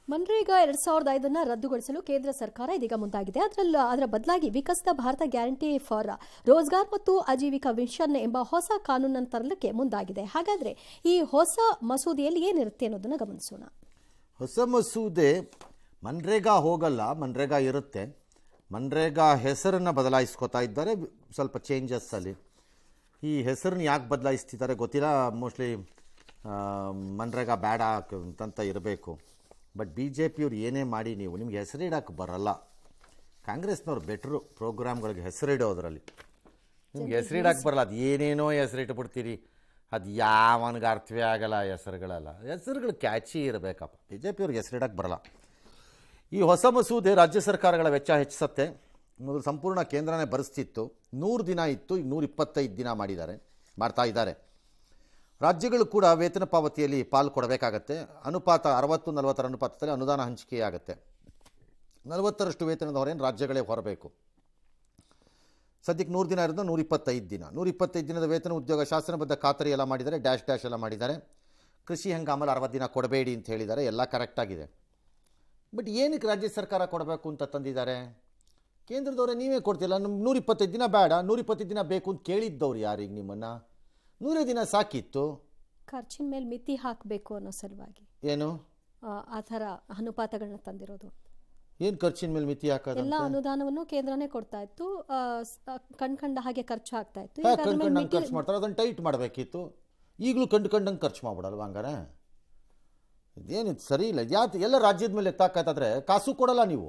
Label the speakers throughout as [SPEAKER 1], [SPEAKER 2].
[SPEAKER 1] ಮನ್ರೇಗಾ 2005 ರದ್ದುಗೊಳಿಸಲು ಕೇಂದ್ರ ಸರ್ಕಾರ ಇದೀಗ ಮುಂದಾಗಿದೆ. ಅದರ ಬದಲಾಗಿ ವಿಕಸಿತ ಭಾರತ ಗ್ಯಾರಂಟಿ ಫಾರ್ ರೋಜ್ಗಾರ್ ಮತ್ತು ಆಜೀವಿಕಾ ಮಿಷನ್ ಎಂಬ ಹೊಸ ಕಾನೂನನ್ನು ತರಲಿಕ್ಕೆ ಮುಂದಾಗಿದೆ. ಹಾಗಾದ್ರೆ ಈ ಹೊಸ ಮಸೂದೆಯಲ್ಲಿ ಏನಿರುತ್ತೆ ಅನ್ನೋದನ್ನ ಗಮನಿಸೋಣ.
[SPEAKER 2] ಹೊಸ ಮಸೂದೆ ಮನ್ರೇಗಾ ಹೋಗಲ್ಲ, ಮನ್ರೇಗಾ ಇರುತ್ತೆ. ಮನ್ರೇಗಾ ಹೆಸರನ್ನು ಬದಲಾಯಿಸ್ಕೋತಾ ಇದ್ದಾರೆ, ಸ್ವಲ್ಪ ಚೇಂಜಸ್ ಅಲ್ಲಿ. ಈ ಹೆಸರನ್ನ ಯಾಕೆ ಬದಲಾಯಿಸ್ತಿದ್ದಾರೆ ಗೊತ್ತಿಲ್ಲ. ಮೋಸ್ಟ್ಲಿ ಮನ್ರೇಗಾ ಬೇಡ ಅಂತ ಇರಬೇಕು. ಬಟ್ ಬಿ ಜೆ ಪಿಯವ್ರು ಏನೇ ಮಾಡಿ ನಿಮಗೆ ಹೆಸರಿಡೋಕ್ಕೆ ಬರಲ್ಲ. ಕಾಂಗ್ರೆಸ್ನವ್ರು ಬೆಟ್ರು ಪ್ರೋಗ್ರಾಮ್ಗಳಿಗೆ ಹೆಸರಿಡೋದ್ರಲ್ಲಿ. ನಿಮ್ಗೆ ಹೆಸರಿಡೋಕ್ಕೆ ಬರಲ್ಲ, ಅದು ಏನೇನೋ ಹೆಸರಿಟ್ಬಿಡ್ತೀರಿ. ಅದು ಯಾವನಿಗೆ ಅರ್ಥವೇ ಆಗಲ್ಲ. ಹೆಸರುಗಳು ಕ್ಯಾಚಿ ಇರಬೇಕಪ್ಪ. ಬಿ ಜೆ ಪಿಯವ್ರಿಗೆ ಹೆಸರಿಡೋಕ್ಕೆ ಬರಲ್ಲ. ಈ ಹೊಸ ಮಸೂದೆ ರಾಜ್ಯ ಸರ್ಕಾರಗಳ ವೆಚ್ಚ ಹೆಚ್ಚಿಸುತ್ತೆ. ಮೊದಲು ಸಂಪೂರ್ಣ ಕೇಂದ್ರನೇ ಭರಿಸ್ತಿತ್ತು. 100 ದಿನ ಇತ್ತು, ಈಗ 125 ದಿನ ಮಾಡ್ತಾ ಇದ್ದಾರೆ. ರಾಜ್ಯಗಳು ಕೂಡ ವೇತನ ಪಾವತಿಯಲ್ಲಿ ಪಾಲು ಕೊಡಬೇಕಾಗತ್ತೆ. ಅನುಪಾತ 60-40 ಅನುಪಾತದಲ್ಲಿ ಅನುದಾನ ಹಂಚಿಕೆಯಾಗುತ್ತೆ. 40% ವೇತನದ ಹೊರೆಯನ್ನು ರಾಜ್ಯಗಳೇ ಹೊರಬೇಕು. ಸದ್ಯಕ್ಕೆ 100 ದಿನ ಇರೋದು 125 ದಿನ. 125 ದಿನದ ವೇತನ ಉದ್ಯೋಗ ಶಾಸನಬದ್ಧ ಖಾತರಿ ಎಲ್ಲ ಮಾಡಿದ್ದಾರೆ, ಡ್ಯಾಶ್ ಎಲ್ಲ ಮಾಡಿದ್ದಾರೆ. ಕೃಷಿ ಹಂಗಾಮಲ್ಲಿ 60 ದಿನ ಕೊಡಬೇಡಿ ಅಂತ ಹೇಳಿದ್ದಾರೆ. ಎಲ್ಲ ಕರೆಕ್ಟಾಗಿದೆ. ಬಟ್ ಏನಕ್ಕೆ ರಾಜ್ಯ ಸರ್ಕಾರ ಕೊಡಬೇಕು ಅಂತ ತಂದಿದ್ದಾರೆ? ಕೇಂದ್ರದವರೇ ನೀವೇ ಕೊಡ್ತಿಲ್ಲ. 125 ದಿನ ಬೇಡ, 125 ದಿನ ಬೇಕು ಅಂತ ಕೇಳಿದ್ದವ್ರು ಯಾರಿಗೆ? ನಿಮ್ಮನ್ನು 100 ದಿನ ಸಾಕಿತ್ತು.
[SPEAKER 1] ಖರ್ಚಿನ ಮೇಲೆ ಮಿತಿ ಹಾಕಬೇಕು ಅನ್ನೋ ಸಲುವಾಗಿ ಏನು ಆ ಥರ ಅನುಪಾತಗಳನ್ನ ತಂದಿರೋದು.
[SPEAKER 2] ಏನು ಖರ್ಚಿನ ಮೇಲೆ ಮಿತಿ ಹಾಕೋದು?
[SPEAKER 1] ಎಲ್ಲ ಅನುದಾನವನ್ನು ಕೇಂದ್ರನೇ ಕೊಡ್ತಾ ಇತ್ತು, ಕಣ್ಕಂಡ ಹಾಗೆ ಖರ್ಚು ಆಗ್ತಾ ಇತ್ತು.
[SPEAKER 2] ಕಣ್ಕಂಡಂಗೆ ಖರ್ಚು ಮಾಡ್ತಾರೆ, ಅದನ್ನು ಟೈಟ್ ಮಾಡಬೇಕಿತ್ತು. ಈಗಲೂ ಕಂಡ್ಕಂಡಂಗೆ ಖರ್ಚು ಮಾಡ್ಬಿಡಲ್ವ? ಹಂಗಾರೆ ಇದೇನಿದು ಸರಿ ಇಲ್ಲ. ಎಲ್ಲ ರಾಜ್ಯದ ಮೇಲೆ ಎತ್ತಾಕಾದ್ರೆ ಕಾಸು ಕೊಡಲ್ಲ ನೀವು,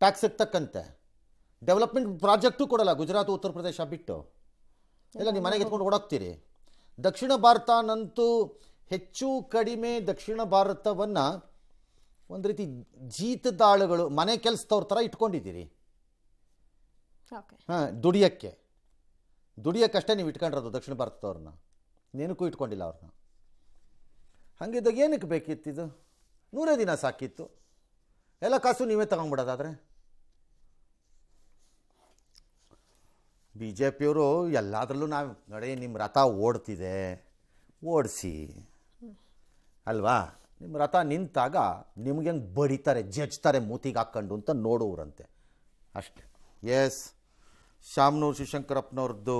[SPEAKER 2] ಟ್ಯಾಕ್ಸಿಗೆ ತಕ್ಕಂತೆ. ಡೆವಲಪ್ಮೆಂಟ್ ಪ್ರಾಜೆಕ್ಟು ಕೊಡಲ್ಲ. ಗುಜರಾತ್, ಉತ್ತರ ಪ್ರದೇಶ ಬಿಟ್ಟು ಎಲ್ಲ ನಿಮ್ಮ ಮನೆಗೆ ಎತ್ಕೊಂಡು ಓಡೋಗ್ತೀರಿ. ದಕ್ಷಿಣ ಭಾರತನಂತೂ ಹೆಚ್ಚು ಕಡಿಮೆ ದಕ್ಷಿಣ ಭಾರತವನ್ನು ಒಂದು ರೀತಿ ಜೀತದಾಳುಗಳು, ಮನೆ ಕೆಲಸದವ್ರ ಥರ ಇಟ್ಕೊಂಡಿದ್ದೀರಿ. ದುಡಿಯೋಕ್ಕಷ್ಟೇ ನೀವು ಇಟ್ಕೊಂಡಿರೋದು ದಕ್ಷಿಣ ಭಾರತದವ್ರನ್ನ, ನೇನಕ್ಕೂ ಇಟ್ಕೊಂಡಿಲ್ಲ ಅವ್ರನ್ನ. ಹಾಗಿದ್ದಾಗ ಏನಕ್ಕೆ ಬೇಕಿತ್ತಿದು? 100 ದಿನ ಸಾಕಿತ್ತು. ಎಲ್ಲ ಕಾಸು ನೀವೇ ತಗೊಂಡ್ಬಿಡೋದಾದರೆ. ಬಿ ಜೆ ಪಿಯವರು ಎಲ್ಲದರಲ್ಲೂ ನಾವು ನೋಡಿ, ನಿಮ್ಮ ರಥ ಓಡ್ತಿದೆ, ಓಡಿಸಿ ಅಲ್ವಾ? ನಿಮ್ಮ ರಥ ನಿಂತಾಗ ನಿಮ್ಗೆ ಹೆಂಗೆ ಬಡಿತಾರೆ, ಜಜ್ತಾರೆ ಮೂತಿಗೆ ಹಾಕ್ಕೊಂಡು ಅಂತ ನೋಡುವ್ರಂತೆ ಅಷ್ಟೆ. ಎಸ್, ಶಾಮನೂರು ಶಿವಶಂಕರಪ್ಪನವ್ರದ್ದು,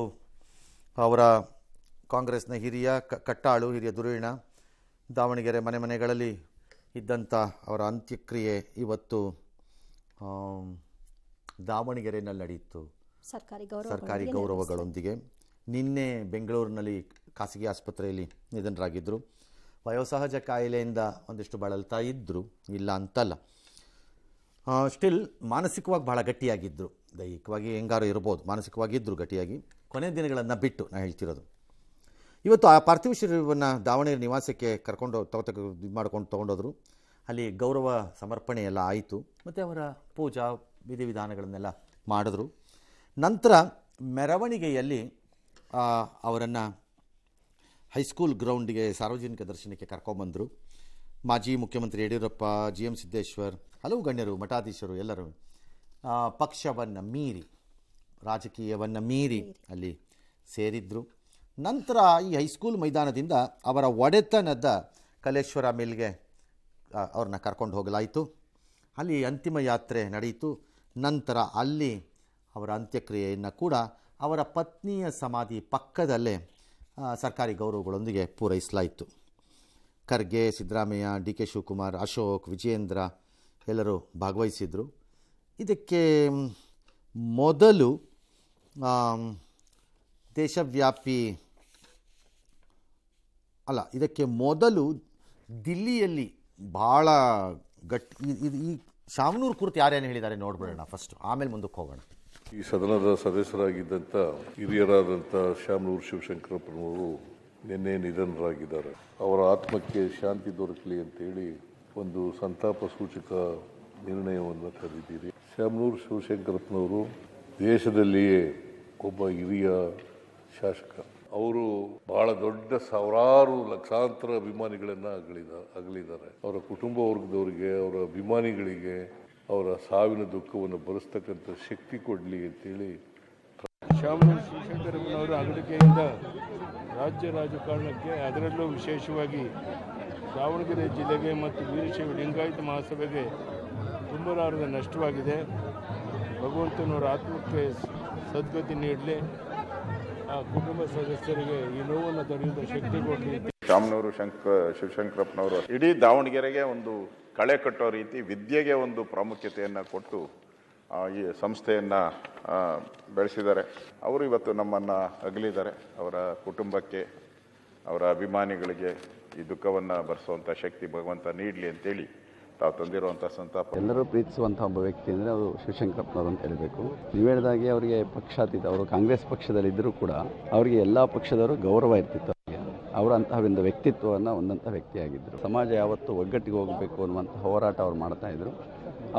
[SPEAKER 2] ಅವರ ಕಾಂಗ್ರೆಸ್ನ ಹಿರಿಯ ಕಟ್ಟಾಳು, ಹಿರಿಯ ಧುರೀಣ, ದಾವಣಗೆರೆ ಮನೆಗಳಲ್ಲಿ ಇದ್ದಂಥ ಅವರ ಅಂತ್ಯಕ್ರಿಯೆ ಇವತ್ತು ದಾವಣಗೆರೆಯಲ್ಲಿ ನಡೆಯಿತು ಸರ್ಕಾರಿ ಗೌರವಗಳೊಂದಿಗೆ. ನಿನ್ನೆ ಬೆಂಗಳೂರಿನಲ್ಲಿ ಖಾಸಗಿ ಆಸ್ಪತ್ರೆಯಲ್ಲಿ ನಿಧನರಾಗಿದ್ದರು. ವಯೋಸಹಜ ಕಾಯಿಲೆಯಿಂದ ಒಂದಿಷ್ಟು ಬಳಲ್ತಾ ಇದ್ದರು, ಇಲ್ಲ ಅಂತಲ್ಲ. ಸ್ಟಿಲ್ ಮಾನಸಿಕವಾಗಿ ಭಾಳ ಗಟ್ಟಿಯಾಗಿದ್ದರು. ದೈಹಿಕವಾಗಿ ಹೆಂಗಾರು ಇರ್ಬೋದು, ಮಾನಸಿಕವಾಗಿದ್ದರು ಗಟ್ಟಿಯಾಗಿ. ಕೊನೆ ದಿನಗಳನ್ನು ಬಿಟ್ಟು ನಾನು ಹೇಳ್ತಿರೋದು. ಇವತ್ತು ಆ ಪಾರ್ಥಿವ ಶರೀರವನ್ನು ದಾವಣಗೆರೆ ನಿವಾಸಕ್ಕೆ ತೊಗೊಂಡೋದ್ರು. ಅಲ್ಲಿ ಗೌರವ ಸಮರ್ಪಣೆ ಎಲ್ಲ ಆಯಿತು. ಮತ್ತು ಅವರ ಪೂಜಾ ವಿಧಿವಿಧಾನಗಳನ್ನೆಲ್ಲ ಮಾಡಿದ್ರು. ನಂತರ ಮೆರವಣಿಗೆಯಲ್ಲಿ ಅವರನ್ನು ಹೈಸ್ಕೂಲ್ ಗ್ರೌಂಡಿಗೆ ಸಾರ್ವಜನಿಕ ದರ್ಶನಕ್ಕೆ ಕರ್ಕೊಂಬಂದರು. ಮಾಜಿ ಮುಖ್ಯಮಂತ್ರಿ ಯಡಿಯೂರಪ್ಪ, GM ಸಿದ್ದೇಶ್ವರ್, ಹಲವು ಗಣ್ಯರು, ಮಠಾಧೀಶರು ಎಲ್ಲರೂ ಪಕ್ಷವನ್ನು ಮೀರಿ, ರಾಜಕೀಯವನ್ನು ಮೀರಿ ಅಲ್ಲಿ ಸೇರಿದ್ರು. ನಂತರ ಈ ಹೈಸ್ಕೂಲ್ ಮೈದಾನದಿಂದ ಅವರ ಒಡೆತನದ ಕಲೇಶ್ವರ ಮಿಲ್ಗೆ ಅವ್ರನ್ನ ಕರ್ಕೊಂಡು ಹೋಗಲಾಯಿತು. ಅಲ್ಲಿ ಅಂತಿಮ ಯಾತ್ರೆ ನಡೆಯಿತು. ನಂತರ ಅಲ್ಲಿ ಅವರ ಅಂತ್ಯಕ್ರಿಯೆಯನ್ನು ಕೂಡ ಅವರ ಪತ್ನಿಯ ಸಮಾಧಿ ಪಕ್ಕದಲ್ಲೇ ಸರ್ಕಾರಿ ಗೌರವಗಳೊಂದಿಗೆ ಪೂರೈಸಲಾಯಿತು. ಖರ್ಗೆ, ಸಿದ್ದರಾಮಯ್ಯ, DK ಶಿವಕುಮಾರ್, ಅಶೋಕ್, ವಿಜಯೇಂದ್ರ ಎಲ್ಲರೂ ಭಾಗವಹಿಸಿದರು. ಇದಕ್ಕೆ ಮೊದಲು ದಿಲ್ಲಿಯಲ್ಲಿ ಭಾಳ ಈ ಶಾಮನೂರು ಕುರಿತು ಯಾರೇನು ಹೇಳಿದ್ದಾರೆ ನೋಡ್ಬಿಡೋಣ ಫಸ್ಟ್, ಆಮೇಲೆ ಮುಂದಕ್ಕೆ ಹೋಗೋಣ.
[SPEAKER 3] ಈ ಸದನದ ಸದಸ್ಯರಾಗಿದ್ದಂಥ ಹಿರಿಯರಾದಂಥ ಶಾಮನೂರು ಶಿವಶಂಕರಪ್ಪನವರು ನಿನ್ನೆ ನಿಧನರಾಗಿದ್ದಾರೆ. ಅವರ ಆತ್ಮಕ್ಕೆ ಶಾಂತಿ ದೊರಕಲಿ ಅಂತೇಳಿ ಒಂದು ಸಂತಾಪ ಸೂಚಕ ನಿರ್ಣಯವನ್ನು ಕರೆದಿದ್ದೀರಿ. ಶಾಮನೂರು ಶಿವಶಂಕರಪ್ಪನವರು ದೇಶದಲ್ಲಿಯೇ ಒಬ್ಬ ಹಿರಿಯ ಶಾಸಕ. ಅವರು ಬಹಳ ದೊಡ್ಡ ಸಾವಿರಾರು ಲಕ್ಷಾಂತರ ಅಭಿಮಾನಿಗಳನ್ನು ಅಗಲಿದ್ದಾರೆ. ಅವರ ಕುಟುಂಬ ವರ್ಗದವರಿಗೆ, ಅವರ ಅಭಿಮಾನಿಗಳಿಗೆ ಅವರ ಸಾವಿನ ದುಃಖವನ್ನು ಭರಿಸ್ತಕ್ಕಂಥ ಶಕ್ತಿ ಕೊಡಲಿ ಅಂತೇಳಿ.
[SPEAKER 4] ಶಾಮನೂರು ಶಿವಶಂಕರಪ್ಪನವರ ಅಗಲಿಕೆಯಿಂದ ರಾಜ್ಯ ರಾಜಕಾರಣಕ್ಕೆ, ಅದರಲ್ಲೂ ವಿಶೇಷವಾಗಿ ದಾವಣಗೆರೆ ಜಿಲ್ಲೆಗೆ ಮತ್ತು ವೀರಶೈವ ಲಿಂಗಾಯತ ಮಹಾಸಭೆಗೆ ತುಂಬಲಾರದ ನಷ್ಟವಾಗಿದೆ. ಭಗವಂತನವರ ಆತ್ಮಕ್ಕೆ ಸದ್ಗತಿ ನೀಡಲಿ, ಆ ಕುಟುಂಬ ಸದಸ್ಯರಿಗೆ ಈ ನೋವನ್ನು ತಡೆಯುವ ಶಕ್ತಿ ಕೊಡಲಿ.
[SPEAKER 5] ಶಾಮನೂರು ಶಿವಶಂಕರಪ್ಪನವರು ಇಡೀ ದಾವಣಗೆರೆಗೆ ಒಂದು ಕಳೆ ಕಟ್ಟೋ ರೀತಿ ವಿದ್ಯೆಗೆ ಒಂದು ಪ್ರಾಮುಖ್ಯತೆಯನ್ನು ಕೊಟ್ಟು ಈ ಸಂಸ್ಥೆಯನ್ನು ಬೆಳೆಸಿದ್ದಾರೆ. ಅವರು ಇವತ್ತು ನಮ್ಮನ್ನು ಅಗಲಿದ್ದಾರೆ. ಅವರ ಕುಟುಂಬಕ್ಕೆ, ಅವರ ಅಭಿಮಾನಿಗಳಿಗೆ ಈ ದುಃಖವನ್ನು ಭರಿಸುವಂಥ ಶಕ್ತಿ ಭಗವಂತ ನೀಡಲಿ ಅಂತೇಳಿ ತಾವು ತಂದಿರುವಂಥ ಸಂತಾಪ.
[SPEAKER 6] ಎಲ್ಲರೂ ಪ್ರೀತಿಸುವಂಥ ಒಬ್ಬ ವ್ಯಕ್ತಿ ಅಂದರೆ ಅದು ಶಿವಶಂಕರಪ್ಪನವರು ಅಂತ ಹೇಳಬೇಕು. ನೀವು ಹೇಳಿದಾಗೆ ಅವರಿಗೆ ಪಕ್ಷಾತೀತ, ಅವರು ಕಾಂಗ್ರೆಸ್ ಪಕ್ಷದಲ್ಲಿದ್ದರೂ ಕೂಡ ಅವರಿಗೆ ಎಲ್ಲ ಪಕ್ಷದವರು ಗೌರವ ಇರ್ತಿತ್ತು. ಅವರಂತಹ ಒಂದು ವ್ಯಕ್ತಿತ್ವವನ್ನು ಹೊಂದಂಥ ವ್ಯಕ್ತಿಯಾಗಿದ್ದರು. ಸಮಾಜ ಯಾವತ್ತೂ ಒಗ್ಗಟ್ಟಿಗೆ ಹೋಗಬೇಕು ಅನ್ನುವಂಥ ಹೋರಾಟ ಅವ್ರು ಮಾಡ್ತಾಯಿದ್ರು.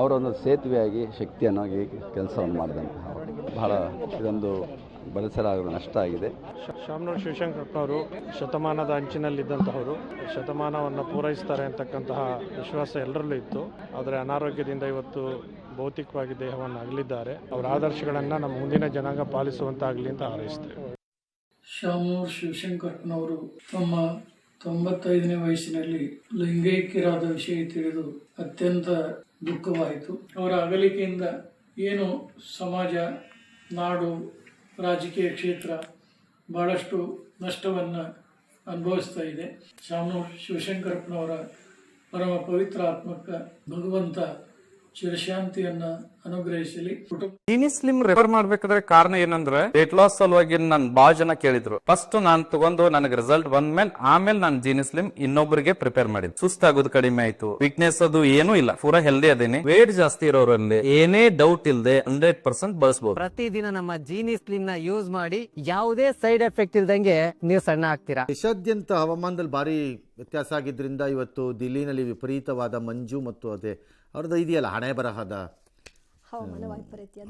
[SPEAKER 6] ಅವರೊಂದು ಸೇತುವೆಯಾಗಿ ಶಕ್ತಿಯನ್ನಾಗಿ ಕೆಲಸವನ್ನು ಮಾಡಿದಂತಹ ಬಹಳ ಇದೊಂದು ಬಳಸಲಾಗಲು ನಷ್ಟ ಆಗಿದೆ.
[SPEAKER 7] ಶಾಮನೂರು ಶಿವಶಂಕರಪ್ಪನವರು ಶತಮಾನದ ಅಂಚಿನಲ್ಲಿದ್ದಂತಹವರು, ಶತಮಾನವನ್ನು ಪೂರೈಸ್ತಾರೆ ಅಂತಕ್ಕಂತಹ ವಿಶ್ವಾಸ ಎಲ್ಲರಲ್ಲೂ ಇತ್ತು. ಆದರೆ ಅನಾರೋಗ್ಯದಿಂದ ಇವತ್ತು ಭೌತಿಕವಾಗಿ ದೇಹವನ್ನು ಅಗಲಿದ್ದಾರೆ. ಅವರ ಆದರ್ಶಗಳನ್ನು ನಮ್ಮ ಮುಂದಿನ ಜನಾಂಗ ಪಾಲಿಸುವಂತಾಗಲಿ ಅಂತ ಹಾರೈಸ್ತೇವೆ.
[SPEAKER 8] ಶಾಮನೂರು ಶಿವಶಂಕರಪ್ಪನವರು ತಮ್ಮ 95ನೇ ವಯಸ್ಸಿನಲ್ಲಿ ಲಿಂಗೈಕ್ಯರಾದ ವಿಷಯ ತಿಳಿದು ಅತ್ಯಂತ ದುಃಖವಾಯಿತು. ಅವರ ಅಗಲಿಕೆಯಿಂದ ಏನು ಸಮಾಜ, ನಾಡು, ರಾಜಕೀಯ ಕ್ಷೇತ್ರ ಬಹಳಷ್ಟು ನಷ್ಟವನ್ನು ಅನುಭವಿಸ್ತಾ ಇದೆ. ಶಾಮನೂರು ಶಿವಶಂಕರಪ್ಪನವರ ಪರಮ ಪವಿತ್ರ ಆತ್ಮಕ್ಕೆ ಭಗವಂತ ಚಿರಶಾಂತಿಯನ್ನ ಅನುಗ್ರಹಿಸಲಿ.
[SPEAKER 9] ಜೀನಿ ಸ್ಲಿಮ್ ರೆಫರ್ ಮಾಡ್ಬೇಕಾದ್ರೆ ಕಾರಣ ಏನಂದ್ರೆ ವೇಟ್ ಲಾಸ್ ಸಲುವಾಗಿ ನನ್ ಬಾಳ ಜನ ಕೇಳಿದ್ರು. ಫಸ್ಟ್ ನಾನ್ ತಗೊಂಡು ನನಗೆ ರಿಸಲ್ಟ್ ಬಂದ್ಮೇಲೆ ಆಮೇಲೆ ನಾನು ಜೀನಿ ಸ್ಲಿಮ್ ಇನ್ನೊಬ್ಬರಿಗೆ ಪ್ರಿಪೇರ್ ಮಾಡಿದ್. ಸುಸ್ತಾಗೋದು ಕಡಿಮೆ ಆಯ್ತು, ವೀಕ್ನೆಸ್ ಅದು ಏನೂ ಇಲ್ಲ, ಪೂರಾ ಹೆಲ್ದಿ ಅದೇನೆ. ವೇಟ್ ಜಾಸ್ತಿ ಇರೋರಲ್ಲಿ ಏನೇ ಡೌಟ್ ಇಲ್ಲದೆ 100% ಬಳಸಬಹುದು.
[SPEAKER 10] ಪ್ರತಿದಿನ ನಮ್ಮ ಜೀನಿ ಸ್ಲಿಮ್ ನ ಯೂಸ್ ಮಾಡಿ ಯಾವುದೇ ಸೈಡ್ ಎಫೆಕ್ಟ್ ಇಲ್ದಂಗೆ ನೀವು ಸಣ್ಣ ಆಗ್ತೀರಾ.
[SPEAKER 2] ದೇಶಾದ್ಯಂತ ಹವಾಮಾನದಲ್ಲಿ ಭಾರಿ ವ್ಯತ್ಯಾಸ ಆಗಿದ್ದರಿಂದ ಇವತ್ತು ದಿಲ್ಲಿನಲ್ಲಿ ವಿಪರೀತವಾದ ಮಂಜು ಮತ್ತು ಅದೇ ಅವ್ರದ್ದು ಇದೆಯಲ್ಲ ಹಣೆ ಬರಹದ
[SPEAKER 1] ಹವಾಮಾನ ವೈಪರೀತ್ಯ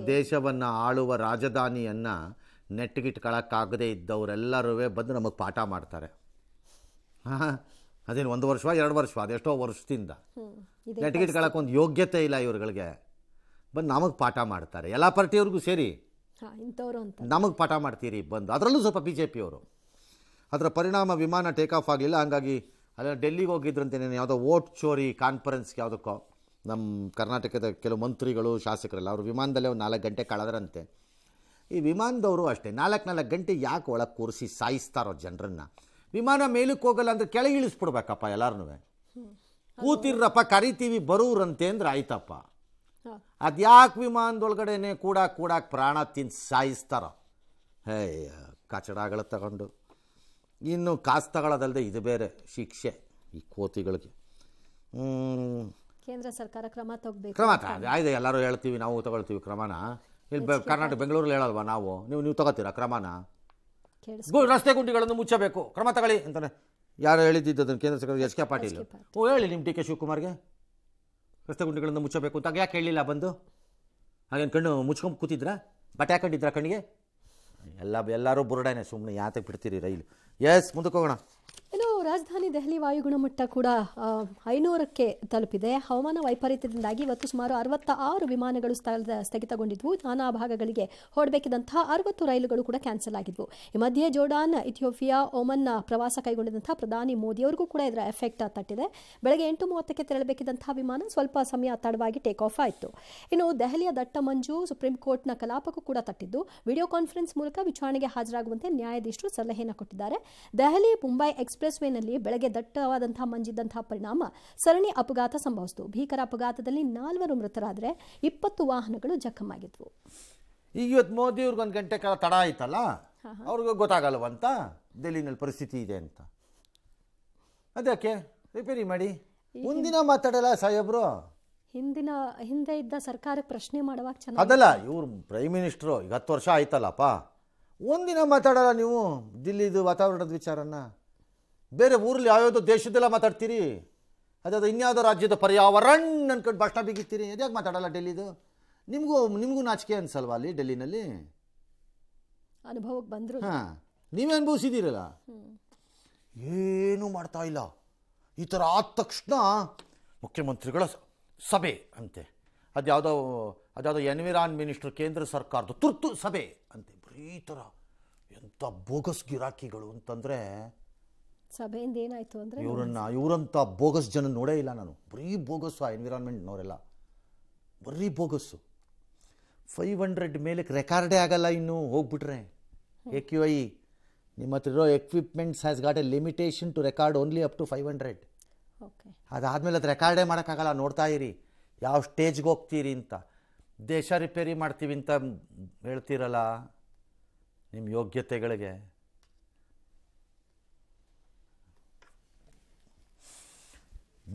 [SPEAKER 2] ದೇಶವನ್ನು ಆಳುವ ರಾಜಧಾನಿಯನ್ನು ನೆಟ್ಟಿಗಿಟ್ಕೊಳ್ಳೋಕ್ಕಾಗದೇ ಇದ್ದವರೆಲ್ಲರೂ ಬಂದು ನಮಗೆ ಪಾಠ ಮಾಡ್ತಾರೆ. ಅದೇನು 1 ವರ್ಷ 2 ವರ್ಷ ಅದೆಷ್ಟೋ ವರ್ಷದಿಂದ ನೆಟ್ಟಿಗಿಟ್ಕೊಳ್ಳೋಕೆ ಒಂದು ಯೋಗ್ಯತೆ ಇಲ್ಲ ಇವ್ರುಗಳಿಗೆ. ಬಂದು ನಮಗೆ ಪಾಠ ಮಾಡ್ತಾರೆ. ಎಲ್ಲ ಪಾರ್ಟಿಯವ್ರಿಗೂ ಸೇರಿ ನಮಗೆ ಪಾಠ ಮಾಡ್ತೀರಿ ಬಂದು. ಅದರಲ್ಲೂ ಸ್ವಲ್ಪ BJP ಅವರು. ಅದರ ಪರಿಣಾಮ ವಿಮಾನ ಟೇಕ್ ಆಫ್ ಆಗಲಿಲ್ಲ. ಹಂಗಾಗಿ ಅಲ್ಲ ಡೆಲ್ಲಿಗೆ ಹೋಗಿದ್ರಂತೆ ಯಾವುದೋ ವೋಟ್ ಚೋರಿ ಕಾನ್ಫರೆನ್ಸ್ಗೆ ಯಾವುದಕ್ಕೋ ನಮ್ಮ ಕರ್ನಾಟಕದ ಕೆಲವು ಮಂತ್ರಿಗಳು ಶಾಸಕರೆಲ್ಲ ಅವರು ವಿಮಾನದಲ್ಲೇ ಒಂದು 4 ಗಂಟೆ ಕಳೆದ್ರಂತೆ. ಈ ವಿಮಾನದವರು ಅಷ್ಟೇ 4 ಗಂಟೆ ಯಾಕೆ ಒಳಗೆ ಕೂರಿಸಿ ಸಾಯಿಸ್ತಾರೋ ಜನರನ್ನು. ವಿಮಾನ ಮೇಲಕ್ಕೆ ಹೋಗಲ್ಲ ಅಂದರೆ ಕೆಳಗೆ ಇಳಿಸ್ಬಿಡ್ಬೇಕಪ್ಪ ಎಲ್ಲರೂ. ಕೂತಿರ್ರಪ್ಪ ಕರಿತೀವಿ ಬರೋರಂತೆ ಅಂದ್ರೆ ಆಯ್ತಪ್ಪ. ಅದ್ಯಾಕೆ ವಿಮಾನದೊಳಗಡೆನೆ ಕೂಡಾಕ್ ಪ್ರಾಣ ತಿಂದು ಸಾಯಿಸ್ತಾರೋ. ಹೇ ಕಚಡಗಳು ತಗೊಂಡು ಇನ್ನು ಕಾಸು ತಗೊಳ್ಳೋದಲ್ಲದೆ ಇದು ಬೇರೆ ಶಿಕ್ಷೆ ಈ ಕೋತಿಗಳಿಗೆ.
[SPEAKER 1] ಕೇಂದ್ರ ಸರ್ಕಾರ ಕ್ರಮ ತಗೋಬೇಕು.
[SPEAKER 2] ಕ್ರಮ ಆಯ್ತು, ಎಲ್ಲರೂ ಹೇಳ್ತೀವಿ, ನಾವು ತಗೊಳ್ತೀವಿ ಕ್ರಮನ. ಇಲ್ಲಿ ಕರ್ನಾಟಕ ಬೆಂಗಳೂರಲ್ಲಿ ಹೇಳಲ್ವಾ ನಾವು? ನೀವು ತಗೋತೀರಾ ಕ್ರಮನ? ರಸ್ತೆ ಗುಂಡಿಗಳನ್ನು ಮುಚ್ಚಬೇಕು, ಕ್ರಮ ತಗೊಳ್ಳಿ ಅಂತಾನೆ ಯಾರು ಹೇಳಿದ್ದು ಅದನ್ನು? ಕೇಂದ್ರ ಸರ್ಕಾರ ಎಸ್ ಕೆ ಪಾಟೀಲ್. ಹೇಳಿ ನಿಮ್ಮ DK ಶಿವಕುಮಾರ್ಗೆ ರಸ್ತೆ ಗುಂಡಿಗಳನ್ನು ಮುಚ್ಚಬೇಕು ಅಂತ ಯಾಕೆ ಹೇಳಿಲ್ಲ ಬಂದು? ಹಾಗೇನು ಕಣ್ಣು ಮುಚ್ಕೊಂಡು ಕೂತಿದ್ರಾ? ಬಟ್ಟೆ ಹಾಕೊಂಡಿದ್ರಾ ಕಣ್ಣಿಗೆ? ಎಲ್ಲರೂ ಬುರುಡಾನೆ, ಸುಮ್ಮನೆ ಯಾತಕ್ಕೆ ಬಿಡ್ತೀರಿ ರೈಲು. ಎಸ್, ಮುಂದಕ್ಕೆ ಹೋಗೋಣ.
[SPEAKER 1] ಇನ್ನು ರಾಜಧಾನಿ ದೆಹಲಿ ವಾಯುಗುಣಮಟ್ಟ ಕೂಡ 500ಕ್ಕೆ ತಲುಪಿದೆ. ಹವಾಮಾನ ವೈಪರೀತ್ಯದಿಂದಾಗಿ ಇವತ್ತು ಸುಮಾರು 66 ವಿಮಾನಗಳು ಸ್ಥಗಿತಗೊಂಡಿದ್ವು. ನಾನಾ ಭಾಗಗಳಿಗೆ ಹೊರಡಬೇಕಿದ್ದಂತಹ 60 ರೈಲುಗಳು ಕೂಡ ಕ್ಯಾನ್ಸಲ್ ಆಗಿದ್ವು. ಈ ಮಧ್ಯೆ ಜೋರ್ಡಾನ್, ಇಥಿಯೋಪಿಯಾ, ಒಮನ್ ಪ್ರವಾಸ ಕೈಗೊಂಡಿದ್ದಂತಹ ಪ್ರಧಾನಿ ಮೋದಿಯವರಿಗೂ ಕೂಡ ಇದರ ಎಫೆಕ್ಟ್ ತಟ್ಟಿದೆ. ಬೆಳಗ್ಗೆ 8:30ಕ್ಕೆ ತೆರಳಬೇಕಿದ್ದಂತಹ ವಿಮಾನ ಸ್ವಲ್ಪ ಸಮಯ ತಡವಾಗಿ ಟೇಕ್ ಆಫ್ ಆಯಿತು. ಇನ್ನು ದೆಹಲಿಯ ದಟ್ಟ ಮಂಜು ಸುಪ್ರೀಂ ಕೋರ್ಟ್ನ ಕಲಾಪಕ್ಕೂ ಕೂಡ ತಟ್ಟಿದ್ದು, ವಿಡಿಯೋ ಕಾನ್ಫರೆನ್ಸ್ ಮೂಲಕ ವಿಚಾರಣೆಗೆ ಹಾಜರಾಗುವಂತೆ ನ್ಯಾಯಾಧೀಶರು ಸಲಹೆಯನ್ನು ಕೊಟ್ಟಿದ್ದಾರೆ. ದೆಹಲಿ ಮುಂಬೈ ಎಕ್ಸ್ಪ್ರೆಸ್ ವೇನಲ್ಲಿ ಬೆಳಗ್ಗೆ ದಟ್ಟವಾದಂತಹ ಮಂಜಿದ್ದಂತಹ ಪರಿಣಾಮ ಸರಣಿ ಅಪಘಾತ ಸಂಭವಿಸಿತು. ಭೀಕರ ಅಪಘಾತದಲ್ಲಿ 4 ಮೃತರಾದರೆ 20 ವಾಹನಗಳು ಜಖಮಾಗಿದ್ವು.
[SPEAKER 2] ಈಗ ಇವತ್ತು ಮೋದಿ ಅವ್ರಿಗೆ 1 ಗಂಟೆ ಕಾಲ ತಡ ಆಯ್ತಲ್ಲ, ಅವ್ರಿಗೆ ಗೊತ್ತಾಗಲ್ವಂತ ಡೆಲ್ಲಿನಲ್ಲಿ ಪರಿಸ್ಥಿತಿ ಇದೆ ಅಂತ. ಅದಕ್ಕೆ ರಿಪೇರಿ ಮಾಡಿ ಮುಂದಿನ ಮಾತಾಡಲ್ಲ ಸಾಹೇಬ್ರು.
[SPEAKER 1] ಹಿಂದೆ ಇದ್ದ ಸರ್ಕಾರಕ್ಕೆ ಪ್ರಶ್ನೆ ಮಾಡುವಾಗ ಚೆನ್ನಾಗಿ
[SPEAKER 2] ಅದಲ್ಲ, ಇವ್ರು ಪ್ರೈಮ್ ಮಿನಿಸ್ಟ್ರು ಈಗ 10 ವರ್ಷ ಆಯ್ತಲ್ಲಪ್ಪ, ಒಂದಿನ ಮಾತಾಡಲ್ಲ ನೀವು ದಿಲ್ಲಿದು ವಾತಾವರಣದ ವಿಚಾರನ. ಬೇರೆ ಊರಲ್ಲಿ ಯಾವ್ಯಾವುದೋ ದೇಶದೆಲ್ಲ ಮಾತಾಡ್ತೀರಿ, ಅದಾದ ಇನ್ಯಾವುದೋ ರಾಜ್ಯದ ಪರ್ಯಾವರಣ ಅನ್ಕೊಂಡು ಭಾಷಣ ಬಿಗಿತೀರಿ. ಅದ್ಯಾಕೆ ಮಾತಾಡಲ್ಲ ಡೆಲ್ಲಿದು? ನಿಮಗೂ ನಾಚಿಕೆ ಅನ್ಸಲ್ವಾ ಅಲ್ಲಿ ಡೆಲ್ಲಿನಲ್ಲಿ?
[SPEAKER 1] ಅನುಭವಕ್ಕೆ ಬಂದರು.
[SPEAKER 2] ನೀವೇ ಅನುಭವಿಸಿದ್ದೀರಲ್ಲ, ಏನೂ ಮಾಡ್ತಾ ಇಲ್ಲ. ಈ ಥರ ಆದ ತಕ್ಷಣ ಮುಖ್ಯಮಂತ್ರಿಗಳ ಸಭೆ ಅಂತೆ, ಅದ್ಯಾವುದೋ ಎನ್ವಿರಾನ್ ಮಿನಿಸ್ಟರ್ ಕೇಂದ್ರ ಸರ್ಕಾರದ ತುರ್ತು ಸಭೆ ಅಂತೆ. ಬರೀ ಥರ ಎಂಥ ಬೋಗಸ್ ಗಿರಾಕಿಗಳು ಅಂತಂದರೆ
[SPEAKER 1] ಸಭೆಯಿಂದ ಏನಾಯ್ತು ಅಂದ್ರೆ
[SPEAKER 2] ಇವರಂಥ ಬೋಗಸ್ ಜನ ನೋಡೇ ಇಲ್ಲ ನಾನು. ಬರೀ ಬೋಗಸ್ಸು ಆ ಎನ್ವಿರಾನ್ಮೆಂಟ್ನವರೆಲ್ಲ, ಬರೀ ಬೋಗಸ್ಸು. 500 ಮೇಲಕ್ಕೆ ರೆಕಾರ್ಡೇ ಆಗಲ್ಲ ಇನ್ನು ಹೋಗ್ಬಿಟ್ರೆ. AQI ನಿಮ್ಮ ಹತ್ರ ಇರೋ equipments has got a limitation to record only up to 500.
[SPEAKER 1] Okay.
[SPEAKER 2] ಅದಾದಮೇಲೆ ಅದು ರೆಕಾರ್ಡೇ ಮಾಡೋಕ್ಕಾಗಲ್ಲ. ನೋಡ್ತಾ ಇರಿ ಯಾವ ಸ್ಟೇಜ್ಗೆ ಹೋಗ್ತೀರಿ ಅಂತ. ದೇಶ ರಿಪೇರಿ ಮಾಡ್ತೀವಿ ಅಂತ ಹೇಳ್ತೀರಲ್ಲ ನಿಮ್ಮ ಯೋಗ್ಯತೆಗಳಿಗೆ.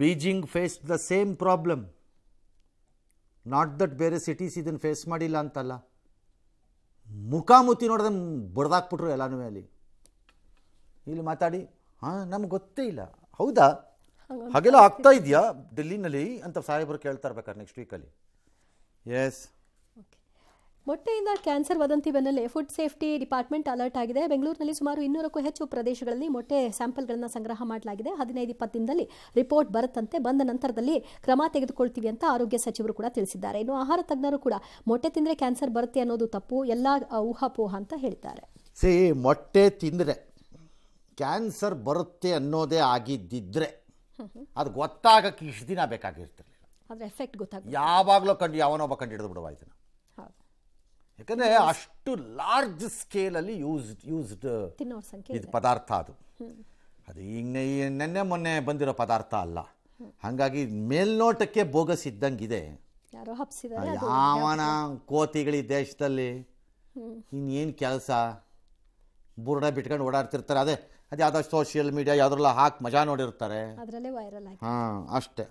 [SPEAKER 2] Beijing face the same problem. Not that ಬೇರೆ ಸಿಟೀಸ್ ಇದನ್ನು ಫೇಸ್ ಮಾಡಿಲ್ಲ ಅಂತಲ್ಲ, ಮುಖಾಮುಖಿ ನೋಡಿದ್ರೆ ಬಡ್ದಾಕ್ಬಿಟ್ರು ಎಲ್ಲನೂ ಅಲ್ಲಿ. ಇಲ್ಲಿ ಮಾತಾಡಿ ನಮ್ಗೆ ಗೊತ್ತೇ ಇಲ್ಲ. ಹೌದಾ, ಹಾಗೆಲ್ಲ ಆಗ್ತಾ ಇದೆಯಾ ಡೆಲ್ಲಿನಲ್ಲಿ ಅಂತ ಸಾಹೇಬರು ಕೇಳ್ತಾ ಇರ್ಬೇಕಾರೆ ನೆಕ್ಸ್ಟ್ ವೀಕಲ್ಲಿ. ಎಸ್.
[SPEAKER 1] ಮೊಟ್ಟೆಯಿಂದ ಕ್ಯಾನ್ಸರ್ ವದಂತಿ ಬೆನ್ನಲ್ಲೇ ಫುಡ್ ಸೇಫ್ಟಿ ಡಿಪಾರ್ಟ್ಮೆಂಟ್ ಅಲರ್ಟ್ ಆಗಿದೆ. ಬೆಂಗಳೂರಿನಲ್ಲಿ ಸುಮಾರು 200ಕ್ಕೂ ಹೆಚ್ಚು ಪ್ರದೇಶಗಳಲ್ಲಿ ಮೊಟ್ಟೆ ಸ್ಯಾಂಪಲ್ಗಳನ್ನು ಸಂಗ್ರಹ ಮಾಡಲಾಗಿದೆ. 15-20 ದಿನದಲ್ಲಿ ರಿಪೋರ್ಟ್ ಬರುತ್ತಂತೆ. ಬಂದ ನಂತರದಲ್ಲಿ ಕ್ರಮ ತೆಗೆದುಕೊಳ್ತೀವಿ ಅಂತ ಆರೋಗ್ಯ ಸಚಿವರು ಕೂಡ ತಿಳಿಸಿದ್ದಾರೆ. ಇನ್ನು ಆಹಾರ ತಜ್ಞರು ಕೂಡ ಮೊಟ್ಟೆ ತಿಂದರೆ ಕ್ಯಾನ್ಸರ್ ಬರುತ್ತೆ ಅನ್ನೋದು ತಪ್ಪು, ಎಲ್ಲ ಊಹಾಪೋಹ ಅಂತ ಹೇಳಿದ್ದಾರೆ.
[SPEAKER 2] ಮೊಟ್ಟೆ ತಿಂದರೆ ಕ್ಯಾನ್ಸರ್ ಬರುತ್ತೆ ಅನ್ನೋದೇ ಆಗಿದ್ದಿದ್ರೆ ಅದು ಗೊತ್ತಾಗಕ್ಕೆ ಇಷ್ಟು ದಿನ ಬೇಕಾಗಿರ್ತಿರ್ಲಿಲ್ಲ.
[SPEAKER 1] ಆದರೆ ಎಫೆಕ್ಟ್ ಗೊತ್ತಾಗ
[SPEAKER 2] ಯಾವಾಗಲೂ ಯಾವನೊಬ್ಬ ಕಂಡು ಹಿಡಿದು ಬಿಡುವ ಇದನ್ನು. ಯಾಕಂದರೆ ಅಷ್ಟು ಲಾರ್ಜ್ ಸ್ಕೇಲಲ್ಲಿ ಯೂಸ್ಡ್ ಇದು ಪದಾರ್ಥ. ಅದು ಈಗ ನೆನ್ನೆ ಮೊನ್ನೆ ಬಂದಿರೋ ಪದಾರ್ಥ ಅಲ್ಲ. ಹಾಗಾಗಿ ಮೇಲ್ನೋಟಕ್ಕೆ ಬೋಗಸ್ ಇದ್ದಂಗಿದೆ. ಯಾವನ ಕೋತಿಗಳು ಈ ದೇಶದಲ್ಲಿ ಇನ್ನೇನು ಕೆಲಸ ಬುರ್ಡ ಬಿಟ್ಕೊಂಡು ಓಡಾಡ್ತಿರ್ತಾರೆ. ಅದೇ ಯಾವುದೋ ಸೋಷಿಯಲ್ ಮೀಡಿಯಾ ಯಾವುದ್ರಲ್ಲ ಹಾಕಿ ಮಜಾ ನೋಡಿರ್ತಾರೆ.
[SPEAKER 1] ಅದರಲ್ಲೇ ವೈರಲ್ ಆಗಿ
[SPEAKER 2] ಅಷ್ಟೇ.